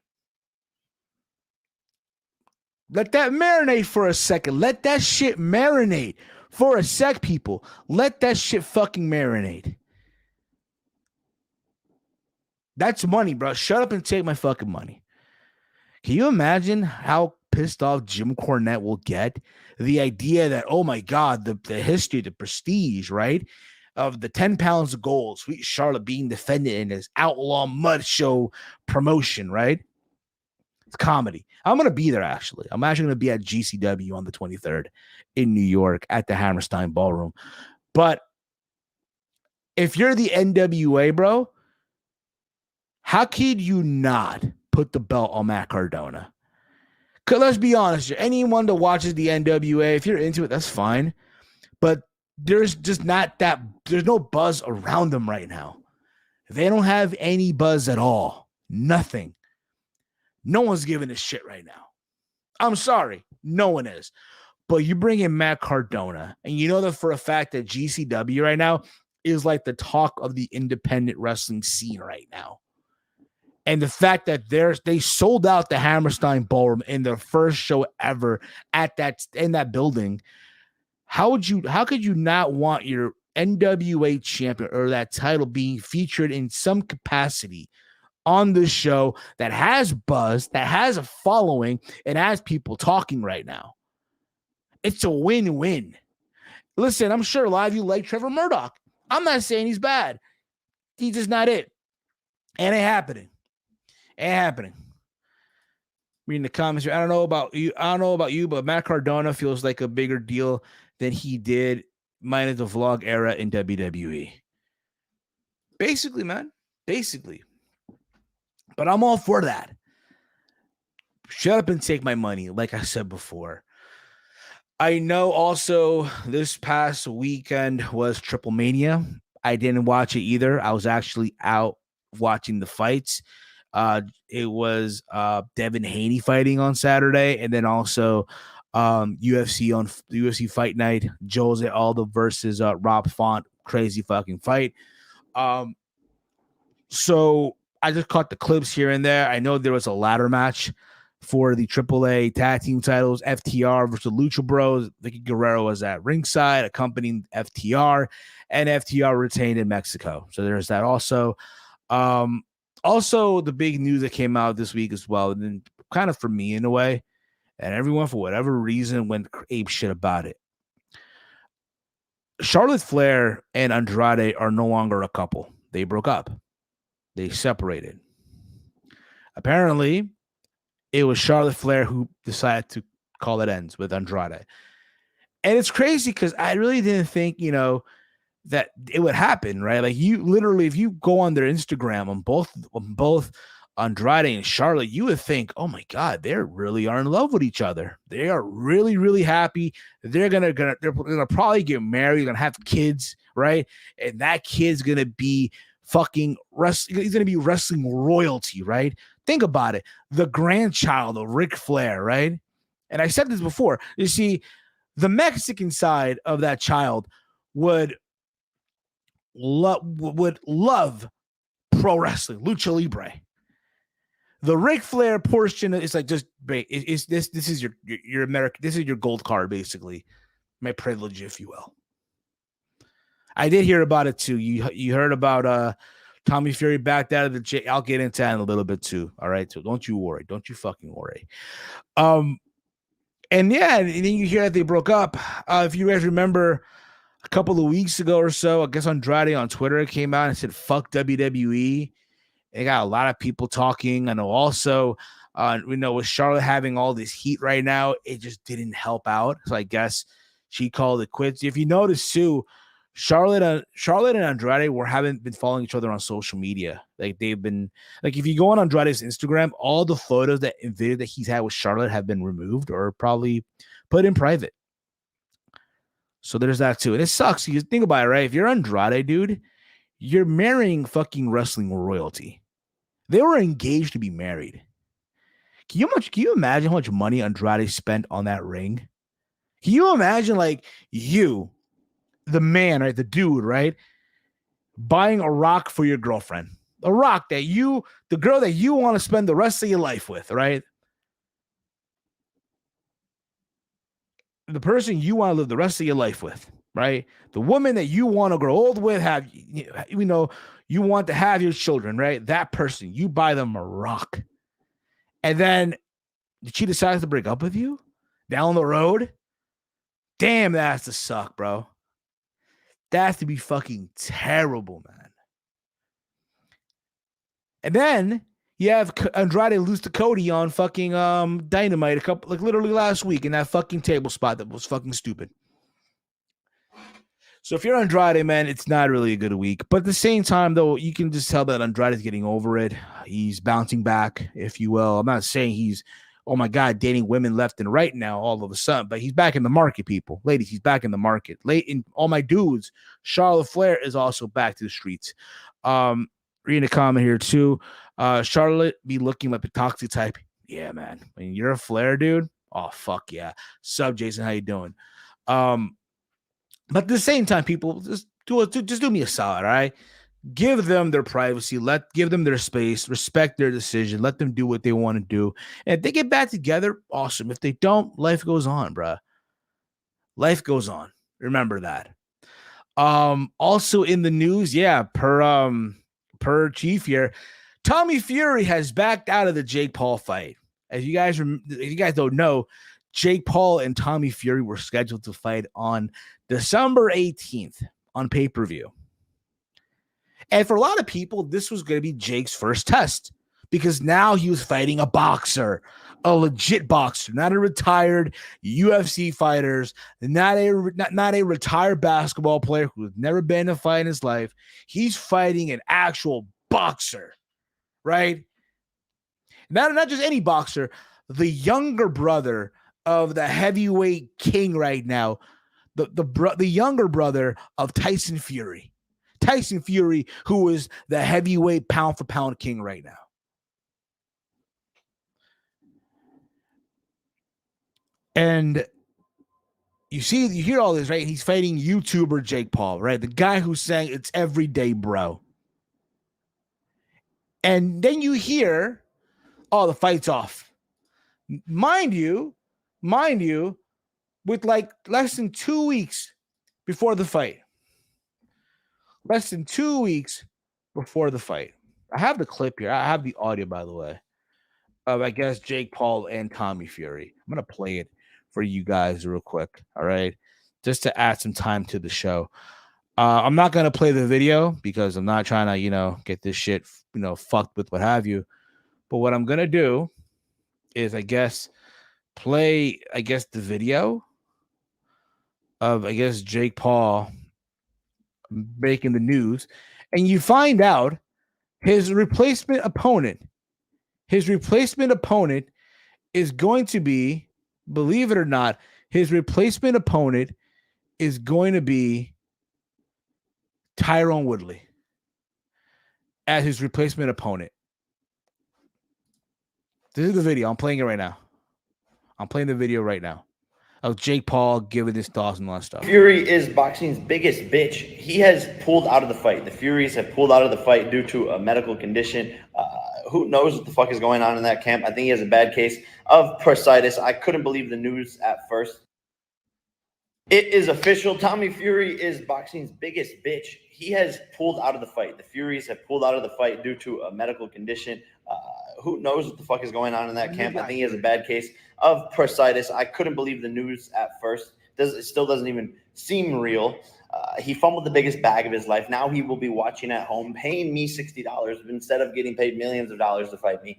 Let that marinate for a second. Let that shit marinate for a sec, people. Let that shit fucking marinate. That's money, bro. Shut up and take my fucking money. Can you imagine how pissed off Jim Cornette will get? The idea that, oh my God, the history, the prestige, right? Of the 10 pounds of gold, Sweet Charlotte being defended in his Outlaw Mud Show promotion, right? It's comedy. I'm going to be there, actually. I'm actually going to be at GCW on the 23rd in New York at the Hammerstein Ballroom. But if you're the NWA, bro, how could you not put the belt on Matt Cardona? Because let's be honest, anyone that watches the NWA, if you're into it, that's fine. But there's just not that, there's no buzz around them right now. They don't have any buzz at all. Nothing. No one's giving a shit right now. I'm sorry. No one is. But you bring in Matt Cardona, and you know that for a fact that GCW right now is like the talk of the independent wrestling scene right now. And the fact that they sold out the Hammerstein Ballroom in their first show ever in that building. How could you not want your NWA champion or that title being featured in some capacity on this show that has buzz, that has a following, and has people talking right now? It's a win-win. Listen, I'm sure a lot of you like Trevor Murdoch. I'm not saying he's bad. He's just not it. And it ain't happening. Reading the comments here. I don't know about you, but Matt Cardona feels like a bigger deal than he did minus the vlog era in WWE. Basically, man. Basically. But I'm all for that. Shut up and take my money, like I said before. I know also this past weekend was Triple Mania. I didn't watch it either. I was actually out watching the fights. It was Devin Haney fighting on Saturday, and then also UFC on UFC Fight Night, Jose Aldo versus Rob Font. Crazy fucking fight. So I just caught the clips here and there. I know there was a ladder match for the AAA tag team titles, FTR versus Lucha Bros. Vicky Guerrero was at ringside accompanying FTR, and FTR retained in Mexico. So there's that also. Also, the big news that came out this week as well, and then kind of for me in a way, and everyone for whatever reason went ape shit about it. Charlotte Flair and Andrade are no longer a couple. They broke up. They separated. Apparently, it was Charlotte Flair who decided to call it ends with Andrade. And it's crazy because I really didn't think, that it would happen, right? Like you literally, if you go on their Instagram on both Andrade and Charlotte, you would think, oh my God, they really are in love with each other. They are really, really happy. They're gonna probably get married, gonna have kids, right? And that kid's gonna be fucking wrestling. He's gonna be wrestling royalty, right? Think about it. The grandchild of Ric Flair, right? And I said this before. You see, the Mexican side of that child would love pro wrestling, lucha libre. The Ric Flair portion is like just this is your American, this is your gold card, basically, my privilege, if you will. I did hear about it too. You heard about Tommy Fury backed out of the jail. I'll get into that in a little bit too. All right, so don't you worry, don't you fucking worry. And then you hear that they broke up. If you guys remember, a couple of weeks ago or so, I guess Andrade on Twitter came out and said, fuck WWE. They got a lot of people talking. I know also, with Charlotte having all this heat right now, it just didn't help out. So I guess she called it quits. If you notice too, Charlotte and Andrade haven't been following each other on social media. Like they've been, like if you go on Andrade's Instagram, all the photos and videos that he's had with Charlotte have been removed or probably put in private. So there's that too. And it sucks. You think about it, right? If you're Andrade, dude, you're marrying fucking wrestling royalty. They were engaged to be married. Can you imagine how much money Andrade spent on that ring? Can you imagine, like, you, the man, right, the dude, right, buying a rock for your girlfriend, a rock that the girl that you want to spend the rest of your life with, right? The person you want to live the rest of your life with, right? The woman that you want to grow old with, you want to have your children, right? That person, you buy them a rock. And then she decides to break up with you down the road. Damn, that has to suck, bro. That has to be fucking terrible, man. And then you have Andrade lose to Cody on fucking Dynamite literally last week in that fucking table spot that was fucking stupid. So if you're Andrade, man, it's not really a good week. But at the same time, though, you can just tell that Andrade is getting over it. He's bouncing back, if you will. I'm not saying he's oh my God, dating women left and right now all of a sudden. But he's back in the market, people. Ladies, he's back in the market. All my dudes, Charlotte Flair is also back to the streets. Reading a comment here too. Charlotte be looking like the toxic type. Yeah, man. When you're a Flair dude, oh fuck yeah. Sup, Jason? How you doing? But at the same time, people, just do me a solid, all right? Give them their privacy. Give them their space. Respect their decision. Let them do what they want to do. And if they get back together, awesome. If they don't, life goes on, bruh. Life goes on. Remember that. Also in the news, yeah, per Chief here, Tommy Fury has backed out of the Jake Paul fight. If you guys don't know, Jake Paul and Tommy Fury were scheduled to fight on December 18th on pay-per-view. And for a lot of people, this was going to be Jake's first test because now he was fighting a boxer, a legit boxer, not a retired UFC fighter, not a retired basketball player who's never been in a fight in his life. He's fighting an actual boxer, right? Not just any boxer, the younger brother of the heavyweight king right now, the younger brother of Tyson Fury. Tyson Fury, who is the heavyweight pound-for-pound king right now. And you hear all this, right? He's fighting YouTuber Jake Paul, right? The guy who's saying it's everyday, bro. And then you hear, oh, the fight's off. Mind you, with like less than 2 weeks before the fight. Less than 2 weeks before the fight. I have the clip here. I have the audio, by the way, of, I guess, Jake Paul and Tommy Fury. I'm going to play it for you guys real quick, all right? Just to add some time to the show. I'm not going to play the video because I'm not trying to, get this shit, fucked with what have you. But what I'm going to do is, I guess, play, the video of, Jake Paul making the news, and you find out his replacement opponent is going to be, believe it or not, his replacement opponent is going to be Tyron Woodley as his replacement opponent. This is the video. I'm playing it right now. I'm playing the video right now of Jake Paul giving his thoughts and all that stuff. Fury is boxing's biggest bitch. He has pulled out of the fight. The Furies have pulled out of the fight due to a medical condition. Who knows what the fuck is going on in that camp? I think he has a bad case of bursitis. I couldn't believe the news at first. It is official. Tommy Fury is boxing's biggest bitch. He has pulled out of the fight. The Furies have pulled out of the fight due to a medical condition. Who knows what the fuck is going on in that camp? I think he has a bad case of bursitis. I couldn't believe the news at first. It still doesn't even seem real. He fumbled the biggest bag of his life. Now he will be watching at home, paying me $60 instead of getting paid millions of dollars to fight me.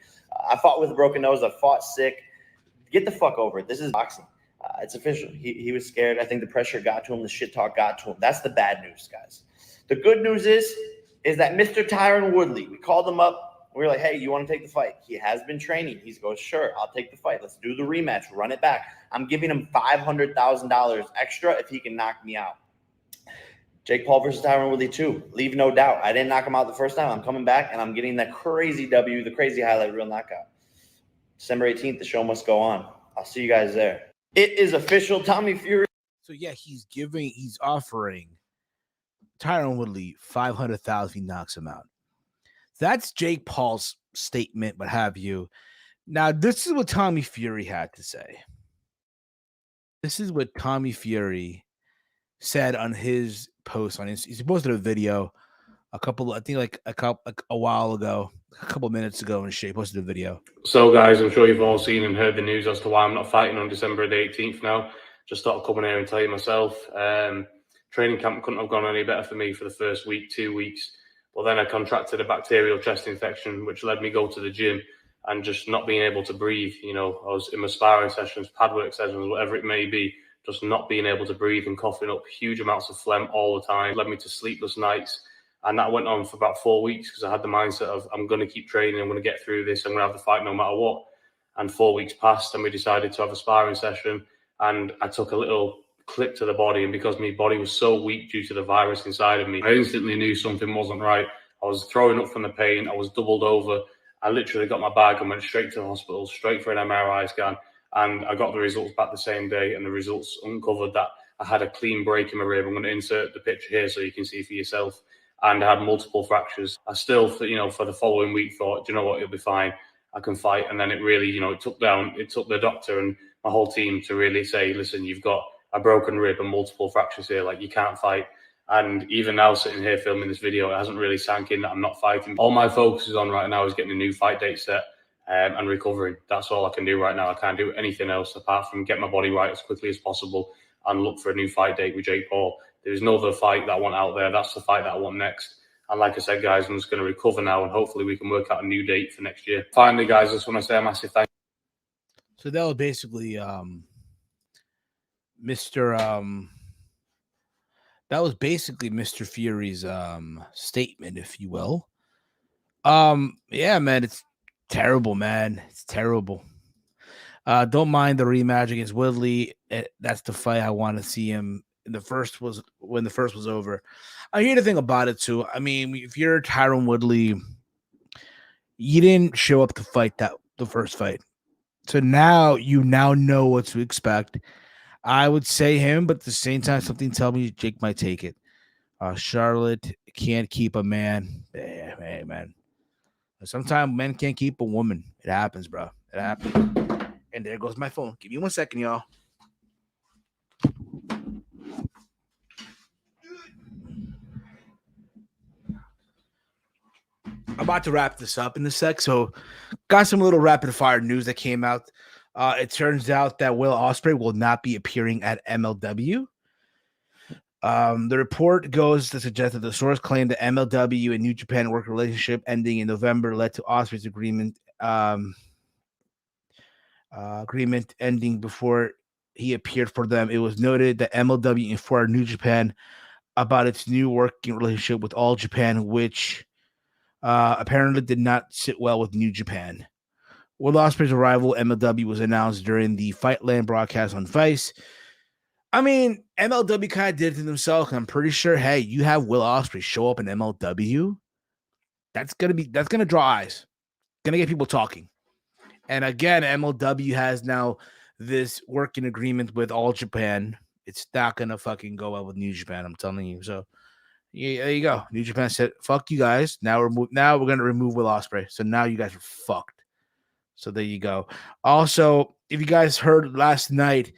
I fought with a broken nose. I fought sick. Get the fuck over it. This is boxing. It's official. He was scared. I think the pressure got to him. The shit talk got to him. That's the bad news, guys. The good news is that Mr. Tyron Woodley, we called him up. We were like, hey, you want to take the fight? He has been training. He goes, sure, I'll take the fight. Let's do the rematch. Run it back. I'm giving him $500,000 extra if he can knock me out. Jake Paul versus Tyron Woodley 2. Leave no doubt. I didn't knock him out the first time. I'm coming back, and I'm getting that crazy W, the crazy highlight reel knockout. December 18th, the show must go on. I'll see you guys there. It is official. Tommy Fury. So, yeah, he's offering Tyron Woodley $500,000 if he knocks him out. That's Jake Paul's statement, what have you. Now, this is what Tommy Fury had to say. This is what Tommy Fury said on his post on his. He posted a video a while ago, a couple minutes ago, and he posted a video. So, guys, I'm sure you've all seen and heard the news as to why I'm not fighting on December the 18th now. Just thought I'd come in here and tell you myself. Training camp couldn't have gone any better for me for the first week, 2 weeks. Well, then I contracted a bacterial chest infection, which led me go to the gym and just not being able to breathe. I was in my sparring sessions, pad work sessions, whatever it may be, just not being able to breathe and coughing up huge amounts of phlegm all the time. It led me to sleepless nights. And that went on for about 4 weeks because I had the mindset of I'm going to keep training. I'm going to get through this. I'm going to have the fight no matter what. And 4 weeks passed, and we decided to have a sparring session. And I took a little clip to the body, and because my body was so weak due to the virus inside of me, I instantly knew something wasn't right. I was throwing up from the pain. I was doubled over. I literally got my bag and went straight to the hospital, straight for an MRI scan. And I got the results back the same day, and the results uncovered that I had a clean break in my rib. I'm going to insert the picture here so you can see for yourself. And I had multiple fractures. I still, for the following week thought, do you know what, it'll be fine. I can fight. And then it really, it took the doctor and my whole team to really say, listen, you've got a broken rib and multiple fractures here. Like, you can't fight. And even now, sitting here filming this video, it hasn't really sank in that I'm not fighting. All my focus is on right now is getting a new fight date set and recovering. That's all I can do right now. I can't do anything else apart from get my body right as quickly as possible and look for a new fight date with Jake Paul. There's no other fight that I want out there. That's the fight that I want next. And like I said, guys, I'm just going to recover now, and hopefully we can work out a new date for next year. Finally, guys, I just want to say a massive thank you. So that was basically Mr. Fury's statement, if you will. Yeah, man, it's terrible, man. It's terrible. Don't mind the rematch against Woodley. That's the fight I want to see him. When the first was over. I hear the thing about it too. I mean, if you're Tyron Woodley, you didn't show up to fight the first fight. So now you know what to expect. I would say him, but at the same time, something tells me Jake might take it. Charlotte can't keep a man. Hey, man. Sometimes men can't keep a woman. It happens, bro. It happens. And there goes my phone. Give me 1 second, y'all. I'm about to wrap this up in a sec. So got some little rapid fire news that came out. It turns out that Will Ospreay will not be appearing at MLW. The report goes to suggest that the source claimed that MLW and New Japan work relationship ending in November led to Ospreay's agreement ending before he appeared for them. It was noted that MLW informed New Japan about its new working relationship with All Japan, which apparently did not sit well with New Japan. Will Ospreay's arrival at MLW was announced during the Fightland broadcast on Vice. I mean, MLW kind of did it to themselves. I'm pretty sure, hey, you have Will Ospreay show up in MLW. That's gonna draw eyes. Gonna get people talking. And again, MLW has now this working agreement with All Japan. It's not gonna fucking go well with New Japan, I'm telling you. So yeah, there you go. New Japan said, "Fuck you guys." Now we're gonna remove Will Ospreay. So now you guys are fucked. So there you go. Also, if you guys heard last night,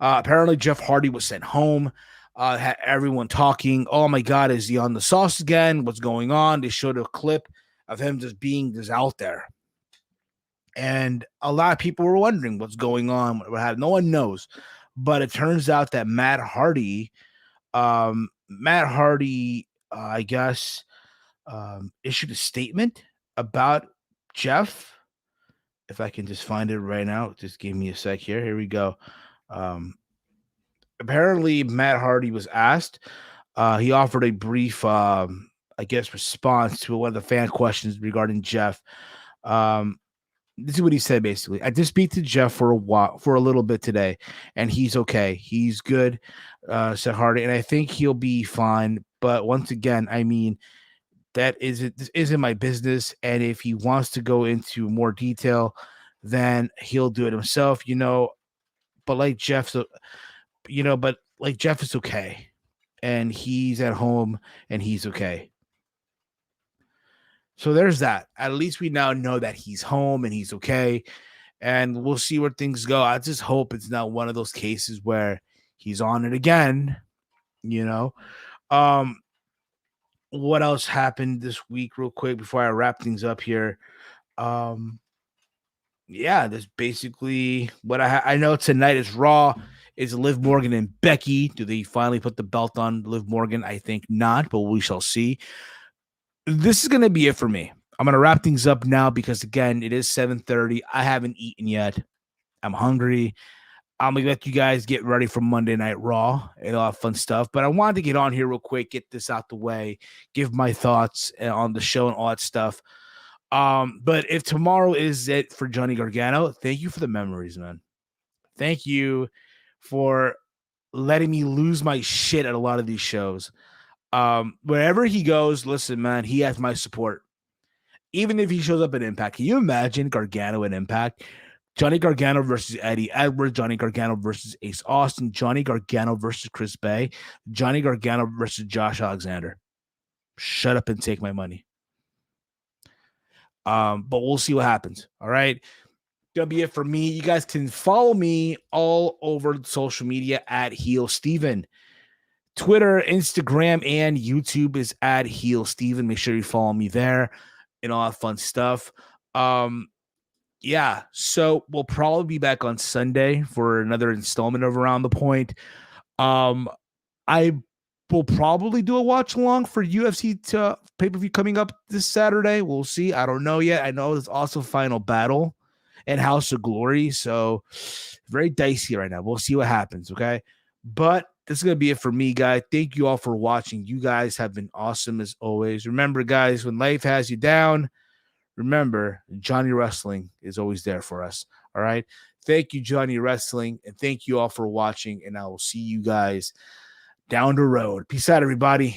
apparently Jeff Hardy was sent home. Had everyone talking. Oh my God, is he on the sauce again? What's going on? They showed a clip of him just being just out there, and a lot of people were wondering what's going on. No one knows, but it turns out that Matt Hardy, I guess, issued a statement about Jeff. If I can just find it right now, just give me a sec here. Here we go. Apparently, Matt Hardy was asked. He offered a brief, response to one of the fan questions regarding Jeff. This is what he said, basically. I did speak to Jeff for a little bit today, and he's okay. He's good, said Hardy, and I think he'll be fine. But once again, I mean, this isn't my business, and if he wants to go into more detail, then he'll do it himself, But Jeff is okay, and he's at home, and he's okay. So there's that. At least we now know that he's home and he's okay, and we'll see where things go. I just hope it's not one of those cases where he's on it again, What else happened this week real quick before I wrap things up here? That's basically what I know. Tonight is Raw. Is Liv Morgan and Becky. Do they finally put the belt on Liv Morgan? I think not, but we shall see. This is going to be it for me. I'm going to wrap things up now because, again, it is 7:30. I haven't eaten yet. I'm hungry. I'm going to let you guys get ready for Monday Night Raw and all that fun stuff. But I wanted to get on here real quick, get this out the way, give my thoughts on the show and all that stuff. But if tomorrow is it for Johnny Gargano, thank you for the memories, man. Thank you for letting me lose my shit at a lot of these shows. Wherever he goes, listen, man, he has my support. Even if he shows up at Impact, can you imagine Gargano at Impact? Johnny Gargano versus Eddie Edwards, Johnny Gargano versus Ace Austin, Johnny Gargano versus Chris Bay, Johnny Gargano versus Josh Alexander. Shut up and take my money. But we'll see what happens. All right. Gonna be it for me. You guys can follow me all over social media at Heel Steven. Twitter, Instagram, and YouTube is at Heel Steven. Make sure you follow me there and all that fun stuff. Yeah, so we'll probably be back on Sunday for another installment of Around the Point. I will probably do a watch along for UFC pay-per-view coming up this Saturday. We'll see. I don't know yet. I know it's also Final Battle and House of Glory, so very dicey right now. We'll see what happens, okay? But this is going to be it for me, guys. Thank you all for watching. You guys have been awesome as always. Remember, guys, when life has you down, remember, Johnny Wrestling is always there for us. All right. Thank you, Johnny Wrestling. And thank you all for watching. And I will see you guys down the road. Peace out, everybody.